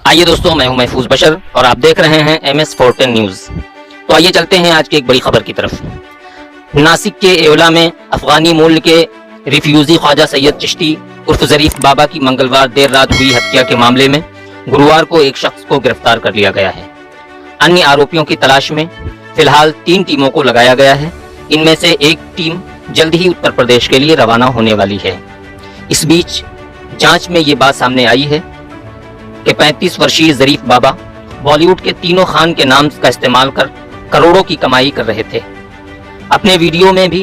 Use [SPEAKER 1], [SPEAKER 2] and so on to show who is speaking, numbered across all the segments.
[SPEAKER 1] आइए दोस्तों, मैं हूं महफूज बशर और आप देख रहे हैं MS410 न्यूज़। तो आइए चलते हैं आज की एक बड़ी खबर की तरफ। नासिक के एवला में अफगानी मूल के रिफ्यूजी ख्वाजा सैयद चिश्ती उर्फ ज़रीफ बाबा की मंगलवार देर रात हुई हत्या के मामले में गुरुवार को एक शख्स को गिरफ्तार कर लिया गया है। अन्य आरोपियों की तलाश में फिलहाल 3 टीमों को लगाया गया है। इनमें से एक टीम जल्द ही उत्तर प्रदेश के लिए रवाना होने वाली है। इस बीच जांच में ये बात सामने आई है कि 35 वर्षीय ज़रीफ बाबा बॉलीवुड के तीनों खान के नाम का इस्तेमाल कर करोड़ों की कमाई कर रहे थे। अपने वीडियो में भी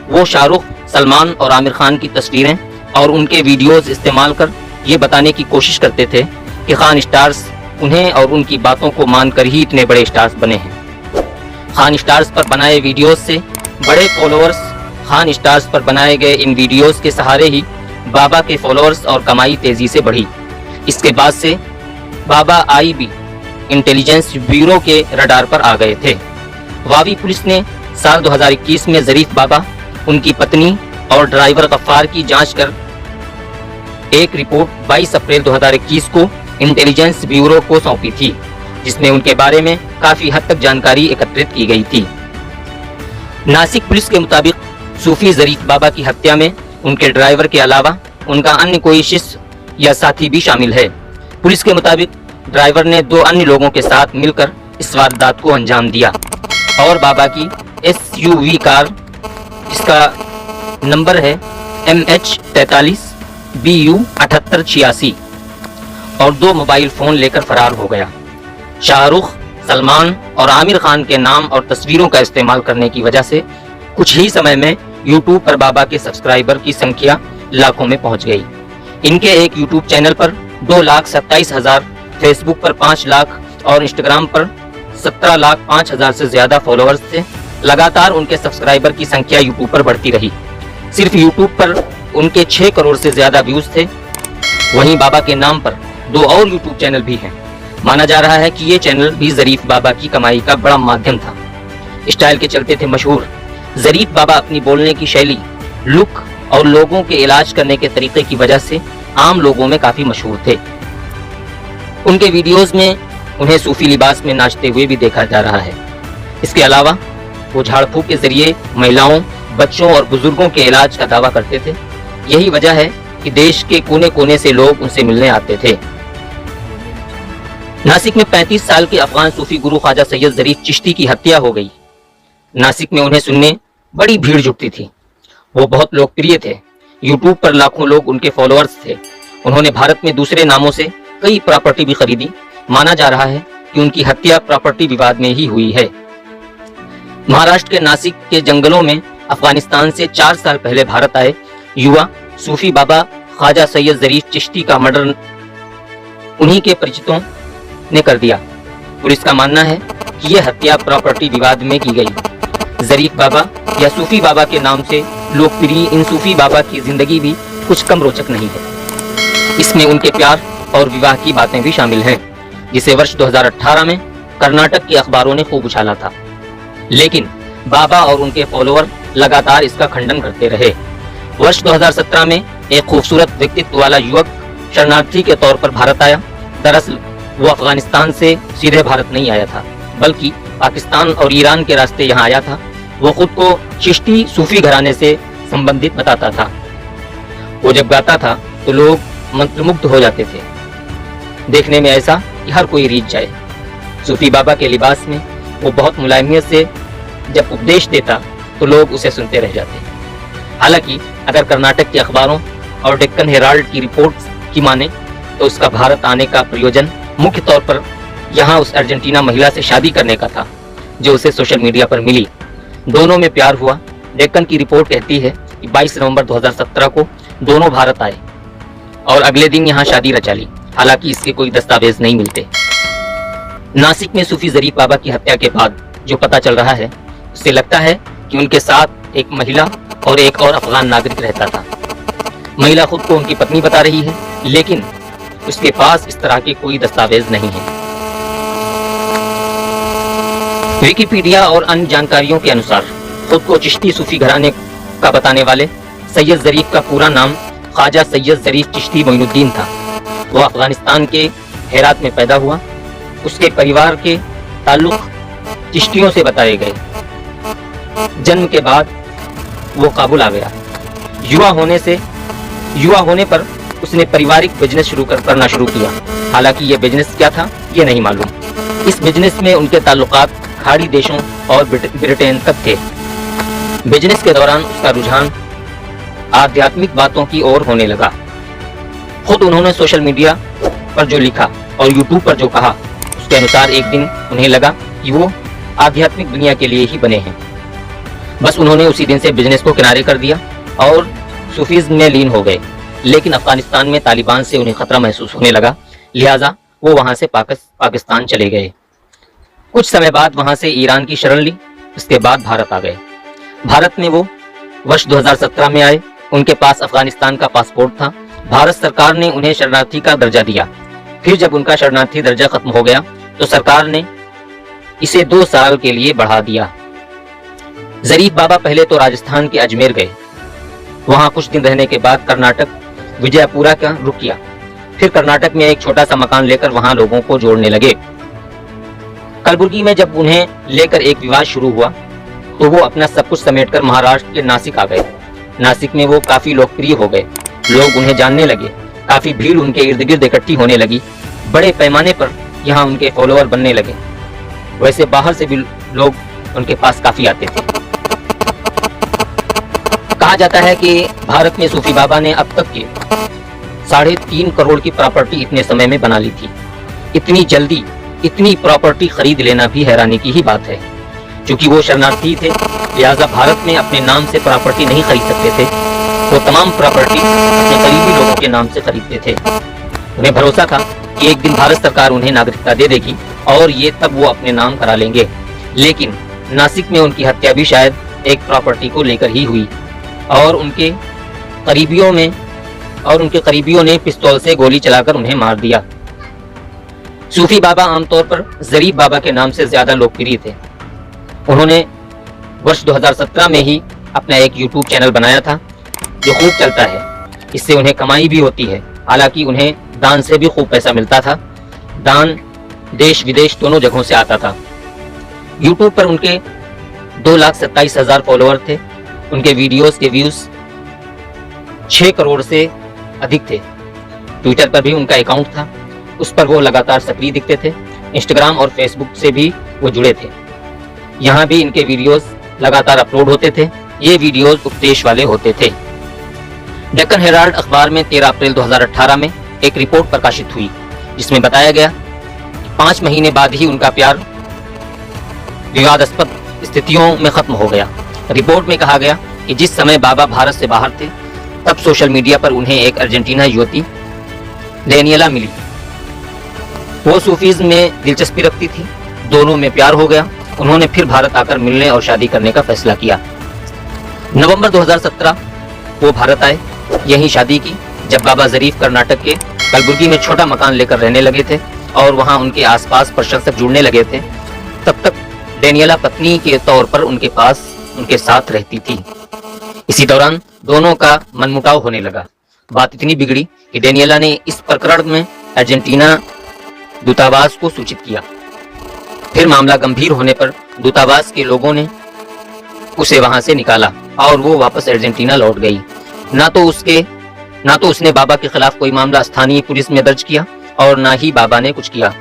[SPEAKER 1] वो शाहरुख, सलमान और आमिर खान की तस्वीरें और उनके वीडियोस इस्तेमाल कर ये बताने की कोशिश करते थे कि खान स्टार्स उन्हें और उनकी बातों को मानकर ही इतने बड़े स्टार्स बने हैं। खान स्टार्स पर बनाए वीडियोस से बड़े फॉलोअर्स, खान स्टार्स पर बनाए गए इन वीडियोस के सहारे ही बाबा के फॉलोअर्स और कमाई तेजी से बढ़ी। इसके बाद से बाबा IB इंटेलिजेंस ब्यूरो के रडार पर आ गए थे। वावी पुलिस ने साल 2021 में ज़रीफ बाबा, उनकी पत्नी और ड्राइवर गफ्फार की जांच कर एक रिपोर्ट 22 अप्रैल 2021 को इंटेलिजेंस ब्यूरो को सौंपी थी, जिसमें उनके बारे में काफी हद तक जानकारी एकत्रित की गई थी। नासिक पुलिस के मुताबिक सूफी ज़रीफ बाबा की हत्या में उनके ड्राइवर के अलावा उनका अन्य कोई शिष्य या साथी भी शामिल है। पुलिस के मुताबिक ड्राइवर ने 2 अन्य लोगों के साथ मिलकर इस वारदात को अंजाम दिया और बाबा की SUV कार, जिसका नंबर है MH43 BU 7886 और 2 मोबाइल फोन लेकर फरार हो गया। शाहरुख, सलमान और आमिर खान के नाम और तस्वीरों का इस्तेमाल करने की वजह से कुछ ही समय में YouTube पर बाबा के सब्सक्राइबर की संख्या लाखों में पहुंच गई। इनके एक YouTube चैनल पर 2,27,000, फेसबुक पर 5 लाख और इंस्टाग्राम पर 17,05,000 से ज्यादा फॉलोअर्स थे। लगातार उनके सब्सक्राइबर की संख्या YouTube पर बढ़ती रही। सिर्फ YouTube पर उनके 6 करोड़ से ज्यादा व्यूज थे। वहीं बाबा के नाम पर 2 और YouTube चैनल भी हैं। माना जा रहा है कि ये चैनल भी ज़रीफ बाबा की कमाई का बड़ा माध्यम था। स्टाइल के चलते थे मशहूर। ज़रीफ बाबा अपनी बोलने की शैली, लुक और लोगों के इलाज करने के तरीके की वजह से आम लोगों में काफी मशहूर थे। उनके वीडियोस में उन्हें सूफी लिबास में नाचते हुए भी देखा जा रहा है। इसके अलावा वो झाड़ फूक के जरिए महिलाओं, बच्चों और बुजुर्गों के इलाज का दावा करते थे। यही वजह है कि देश के कोने कोने से लोग उनसे मिलने आते थे। नासिक में 35 साल के अफगान सूफी गुरु ख्वाजा सैयद ज़रीफ चिश्ती की हत्या हो गई। नासिक में उन्हें सुनने बड़ी भीड़ जुटती थी। वो बहुत लोकप्रिय थे। यूट्यूब पर लाखों लोग उनके फॉलोअर्स थे। उन्होंने भारत में दूसरे नामों से कई प्रॉपर्टी भी खरीदी। माना जा रहा है कि उनकी हत्या प्रॉपर्टी विवाद में ही हुई है। महाराष्ट्र के नासिक के जंगलों में अफगानिस्तान से 4 साल पहले भारत आए युवा सूफी बाबा ख्वाजा सैयद ज़रीफ चिश्ती का मर्डर उन्हीं के परिचितों ने कर दिया। पुलिस का मानना है कि यह हत्या प्रॉपर्टी विवाद में की गई। ज़रीफ बाबा या सूफी बाबा के नाम से लोकप्रिय इन सूफी बाबा की जिंदगी भी कुछ कम रोचक नहीं है। इसमें उनके प्यार और विवाह की बातें भी शामिल हैं, जिसे वर्ष 2018 में कर्नाटक के अखबारों ने खूब उछाला था। लेकिन बाबा और उनके फॉलोअर लगातार इसका खंडन करते रहे। वर्ष 2017 में एक खूबसूरत व्यक्तित्व वाला युवक शरणार्थी के तौर पर भारत आया। दरअसल वो अफगानिस्तान से सीधे भारत नहीं आया था, बल्कि पाकिस्तान और ईरान के रास्ते यहाँ आया था। वो खुद को चिश्ती सूफी घराने से संबंधित बताता था। वो जब गाता था तो लोग मंत्रमुग्ध हो जाते थे। देखने में ऐसा कि हर कोई रीझ जाए। सूफी बाबा के लिबास में वो बहुत मुलायमियत से जब उपदेश देता तो लोग उसे सुनते रह जाते। हालांकि अगर कर्नाटक के अखबारों और डेक्कन हेराल्ड की रिपोर्ट्स की माने तो उसका भारत आने का प्रयोजन मुख्य तौर पर यहाँ उस अर्जेंटीना महिला से शादी करने का था जो उसे सोशल मीडिया पर मिली। दोनों में प्यार हुआ। डेक्कन की रिपोर्ट कहती है कि 22 नवंबर 2017 को दोनों भारत आए और अगले दिन यहाँ शादी रचा ली। हालांकि इसके कोई दस्तावेज नहीं मिलते। नासिक में सूफी ज़रीफ बाबा की हत्या के बाद जो पता चल रहा है, उससे लगता है कि उनके साथ एक महिला और एक और अफगान नागरिक रहता था। महिला खुद को उनकी पत्नी बता रही है, लेकिन उसके पास इस तरह के कोई दस्तावेज नहीं है। विकिपीडिया और अन्य जानकारियों के अनुसार खुद को चिश्ती सूफी घराने का बताने वाले सैयद ज़रीफ का पूरा नाम ख्वाजा सैयद ज़रीफ चिश्ती मोइनुद्दीन था। वो अफगानिस्तान के हेरात में पैदा हुआ। उसके परिवार के ताल्लुक चिश्तियों से बताए गए। जन्म के बाद वो काबुल आ गया। युवा होने पर उसने पारिवारिक बिजनेस करना शुरू किया। हालांकि ये बिजनेस क्या था ये नहीं मालूम। इस बिजनेस में उनके ताल्लुकात खाड़ी देशों और ब्रिटेन तक थे। बिजनेस के दौरान उसका रुझान आध्यात्मिक बातों की ओर होने लगा। खुद उन्होंने सोशल मीडिया पर जो लिखा और यूट्यूब पर जो कहा, उसके अनुसार एक दिन उन्हें लगा कि वो आध्यात्मिक दुनिया के लिए ही बने हैं। बस उन्होंने उसी दिन से बिजनेस को किनारे कर दिया और सूफीज़्म में लीन हो गए। लेकिन अफगानिस्तान में तालिबान से उन्हें खतरा महसूस होने लगा, लिहाजा वो वहां से पाकिस्तान चले गए। कुछ समय बाद वहां से ईरान की शरण ली। उसके बाद भारत आ गए। भारत में वो वर्ष 2017 में आए। उनके पास अफगानिस्तान का पासपोर्ट था। भारत सरकार ने उन्हें शरणार्थी का दर्जा दिया। फिर जब उनका शरणार्थी दर्जा खत्म हो गया तो सरकार ने इसे 2 साल के लिए बढ़ा दिया। जरीफ बाबा पहले तो राजस्थान के अजमेर गए। वहां कुछ दिन रहने के बाद कर्नाटक विजयपुरा का रुख किया। फिर कर्नाटक में एक छोटा सा मकान लेकर वहां लोगों को जोड़ने लगे। कलबुर्गी में जब उन्हें लेकर एक विवाद शुरू हुआ तो वो अपना सब कुछ समेटकर महाराष्ट्र के नासिक आ गए। नासिक में वो काफी लोकप्रिय हो गए। लोग उन्हें जानने लगे। काफी भीड़ उनके इर्द गिर्द इकट्ठी होने लगी। बड़े पैमाने पर यहाँ उनके फॉलोअर बनने लगे। वैसे बाहर से भी लोग उनके पास काफी आते थे। कहा जाता है कि भारत में सूफी बाबा ने अब तक के 3.5 करोड़ की प्रॉपर्टी इतने समय में बना ली थी। इतनी जल्दी इतनी प्रॉपर्टी खरीद लेना भी हैरानी की ही बात है। क्योंकि वो शरणार्थी थे, लिहाजा भारत में अपने नाम से प्रॉपर्टी नहीं खरीद सकते थे। वो तमाम प्रॉपर्टी अपने करीबी लोगों के नाम से खरीदते थे। उन्हें भरोसा था कि एक दिन भारत सरकार उन्हें नागरिकता दे देगी और ये तब वो अपने नाम करा लेंगे। लेकिन नासिक में उनकी हत्या भी शायद एक प्रॉपर्टी को लेकर ही हुई और उनके करीबियों ने पिस्तौल से गोली चलाकर उन्हें मार दिया। सूफी बाबा आमतौर पर जरीफ बाबा के नाम से ज्यादा लोकप्रिय थे। उन्होंने वर्ष 2017 में ही अपना एक यूट्यूब चैनल बनाया था जो खूब चलता है। इससे उन्हें कमाई भी होती है। हालांकि उन्हें दान से भी खूब पैसा मिलता था। दान देश विदेश दोनों जगहों से आता था। यूट्यूब पर उनके 2,27,000 फॉलोअर थे। उनके वीडियोस के व्यूज 6 करोड़ से अधिक थे। ट्विटर पर भी उनका अकाउंट था, उस पर वो लगातार सक्रिय दिखते थे। इंस्टाग्राम और फेसबुक से भी वो जुड़े थे। यहाँ भी इनके वीडियोस लगातार अपलोड होते थे। ये वीडियोस उपदेश वाले होते थे। डेक्कन हेराल्ड अखबार में 13 अप्रैल 2018 में एक रिपोर्ट प्रकाशित हुई जिसमें बताया गया कि 5 महीने बाद ही उनका प्यार विवादास्पद स्थितियों में खत्म हो गया। रिपोर्ट में कहा गया कि जिस समय बाबा भारत से बाहर थे तब सोशल मीडिया पर उन्हें एक अर्जेंटीना युवती डेनियला मिली। वो सूफीज़्म में दिलचस्पी रखती थी। दोनों में प्यार हो गया। उन्होंने फिर भारत आकर मिलने और शादी करने का फैसला किया। नवंबर 2017 वो भारत आए, यहीं शादी की। जब बाबा जरीफ कर्नाटक के कलबुर्गी में छोटा मकान लेकर रहने लगे थे और वहां उनके आसपास प्रशंसक जुड़ने लगे थे, तब तक डेनियला पत्नी के तौर पर उनके साथ रहती थी। इसी दौरान दोनों का मनमुटाव होने लगा। बात इतनी बिगड़ी कि डेनियला ने इस प्रकरण में अर्जेंटीना दूतावास को सूचित किया। फिर मामला गंभीर होने पर दूतावास के लोगों ने उसे वहां से निकाला और वो वापस अर्जेंटीना लौट गई। ना तो उसने बाबा के खिलाफ कोई मामला स्थानीय पुलिस में दर्ज किया और ना ही बाबा ने कुछ किया,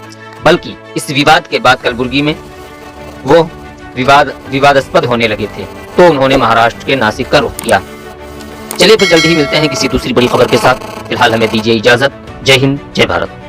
[SPEAKER 1] बल्कि इस विवाद के बाद कलबुर्गी में वो विवादास्पद होने लगे थे, तो उन्होंने महाराष्ट्र के नासिक का रुख किया। चलिए फिर जल्दी ही मिलते हैं किसी दूसरी बड़ी खबर के साथ। फिलहाल हमें दीजिए इजाजत। जय हिंद, जय भारत।